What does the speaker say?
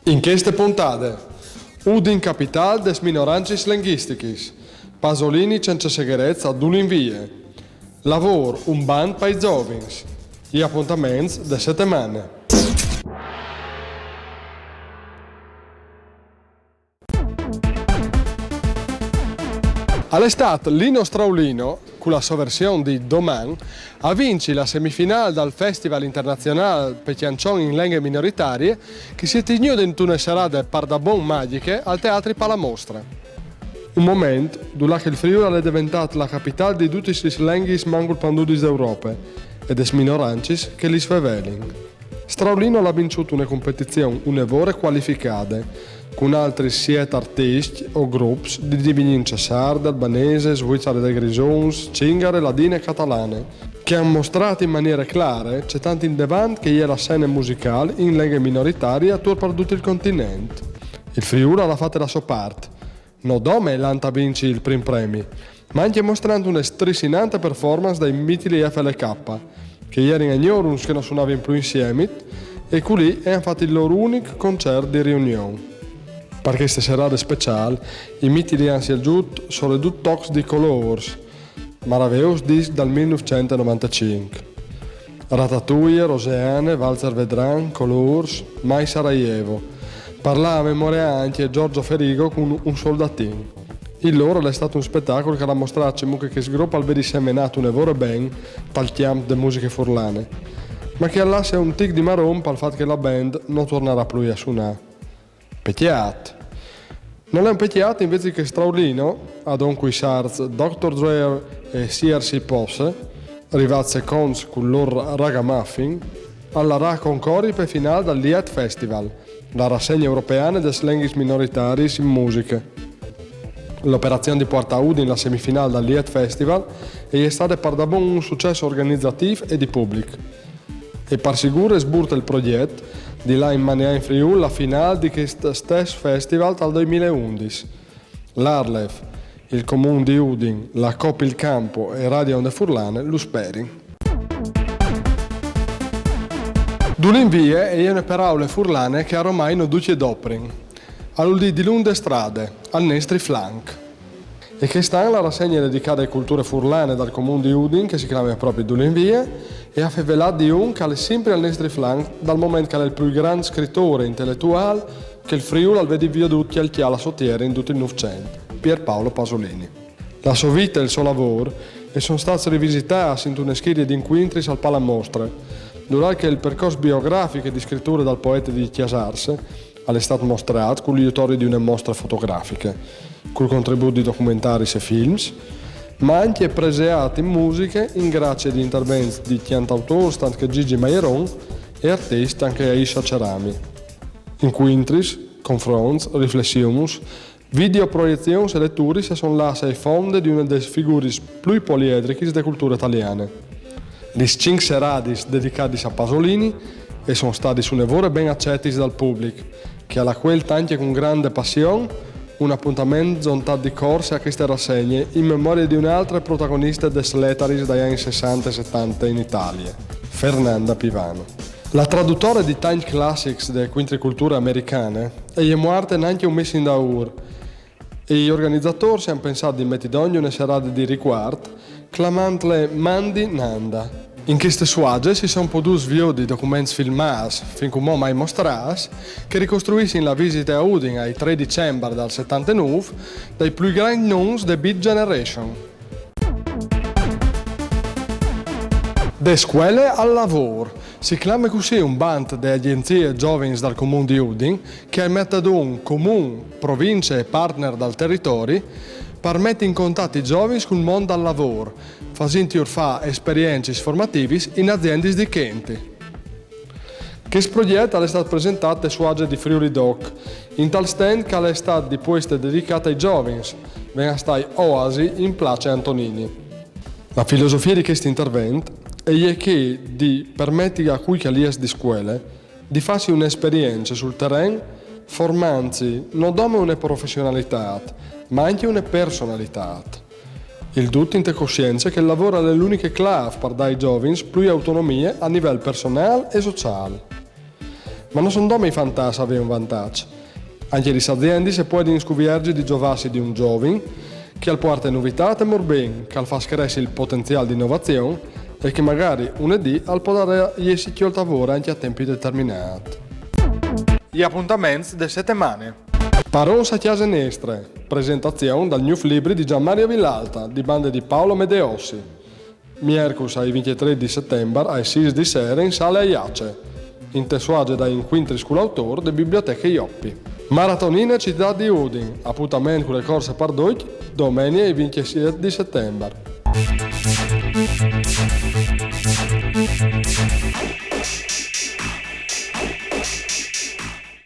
In queste puntate, Udin capital des minorances linguisticis, Pasolini senza segherezza ad un'invie, lavoro un band per i giovins, gli appuntamenti de settimane. All'estate Lino Straulino, con la sua versione di Doman, ha vinto la semifinale dal Festival Internazionale per canzoni in lingue minoritarie che si è tenuto in una serata pardabon magiche al Teatro Palamostra. Un momento dove il Friuli è diventato la capitale di tutte le lingue mangul pandudis d'Europa e des minorancis che li svevelin. Straulino ha vinto una competizione un'evore qualificate, con altri 7 artisti o gruppi di divininza sarda, albanese, svizzera dei grisons, cingare, ladine e catalane, che hanno mostrato in maniera clara c'è tanto in davanti che è la scena musicale in lingue minoritarie attorno per tutto il continente. Il Friuli ha fatto la sua parte, non dome l'anta vinci il primo premio, ma anche mostrando una striscinante performance dai mitili FLK, che ieri in Agnorums che non suonavano più insieme e con lì hanno fatto il loro unico concerto di riunione. Per questa serata speciale, i mitili hanno aggiunto solo 2 tocs di colors, meravigliosi dischi dal 1995. Ratatouille, Roseane, Walzer Vedran, Colors, Mai Sarajevo. Parla a memoria anche Giorgio Ferigo con un soldatino. Il loro è stato un spettacolo che ha mostrato che sgruppa al vedi semenato un evore ben tal chiam de musiche furlane, ma che all'asse un tic di marron per il fatto che la band non tornerà più a suonare. Pecchiato. Non è un pecchiato invece che Straulino, ad on cui Sarz, Dr. Dre e CRC Posse, arrivati secondi con loro Ragamuffin, alla Ra Concori per finale dal Liet Festival, la rassegna europea des linguis minoritaris in musica. L'operazione di Porta Udin, la semifinale dal Liet Festival, è stata per da un successo organizzativo e di pubblico. E per sicuro sburta il progetto di là in Mania in Friuli la finale di questo stesso festival dal 2011. L'Arlef, il comune di Udin, la Coppa Il Campo e Radio Onde Furlane lo speri. Dall'invie e una per aule furlane che ormai non duce d'oprin, all'udì di lunde strade, al nostri flank. E che sta la rassegna dedicata alle culture furlane dal comune di Udin, che si chiama proprio Dall'invie, e ha favelato di un che è sempre al nostro flanco dal momento che è il più grande scrittore intellettuale che il Friuli al vedi viadutti al chiala sottiere in tutto il Novecento, Pierpaolo Pasolini. La sua vita e il suo lavoro sono stati rivisitati in una serie di incontri al Palamostra, durante il percorso biografico e di scrittura dal poeta di Chiasarse è stato mostrato con l'aiutorio di una mostra fotografica, col contributo di documentari e films, ma anche preseati in musiche in grazia di interventi di cantautori anche Gigi Maieron e artisti anche Aisha Cerami. Incontris, confronti, riflessioni, videoproiezioni e letture sono là sei fonde di una delle figure più poliedriche della cultura italiana. Le 5 serate dedicate a Pasolini e sono stati su nevore ben accetti dal pubblico, che alla quel anche con grande passione un appuntamento zontato di corse a queste rassegne in memoria di un'altra protagonista des Letaris dagli anni 60 e 70 in Italia, Fernanda Pivano. La traduttore di Time Classics delle quintriculture americane è morta neanche un mese in daur e gli organizzatori si hanno pensato di mettere ogni una serata di riguardo clamandole Mandi Nanda. In queste suage si sono potuti sviare documenti filmati, fin come mai mostrati, che ricostruiscono la visita a Udin il 3 dicembre del 79 dai più grandi nomi della Beat Generation. De scuole al lavoro. Si chiama così un band di agenzie giovani dal comune di Udin che mette ad un comune, province e partner dal territorio per mettere in contatto i giovani con il mondo del lavoro, facendo fare esperienze formative in aziende di Chienti. Questo progetto è stato presentato su Age di Friuli Doc, in tal stand che è stato di questo dedicato ai giovani, venga stai Oasi in Place Antonini. La filosofia di questo intervento è che di permettere a cui che lies di scuole di farsi un'esperienza sul terreno, formandosi non come una professionalità, ma anche una personalità. Il tutto in te coscienza che il lavoro è l'unica clave per dare ai giovani più autonomia a livello personale e sociale. Ma non sono come i fantasmi avere un vantaggio. Anche le aziende si possono scoprire di giovarsi di un giovane che al porta novità e ben, che al fa crescere il potenziale di innovazione e che magari lunedì al può dare il lavoro anche a tempi determinati. Gli appuntamenti delle settimane. Paronsa Chiase Nestre, presentazione dal New Libri di Gianmario Villalta, di bande di Paolo Medeossi. Mercoledì ai 23 di settembre alle 6 di sera in sala Aiace, in tessuage da inquintri sculautor de Biblioteche Ioppi. Maratonina Città di Udin, appuntamento con le corse Pardoit, domenica il 27 di settembre.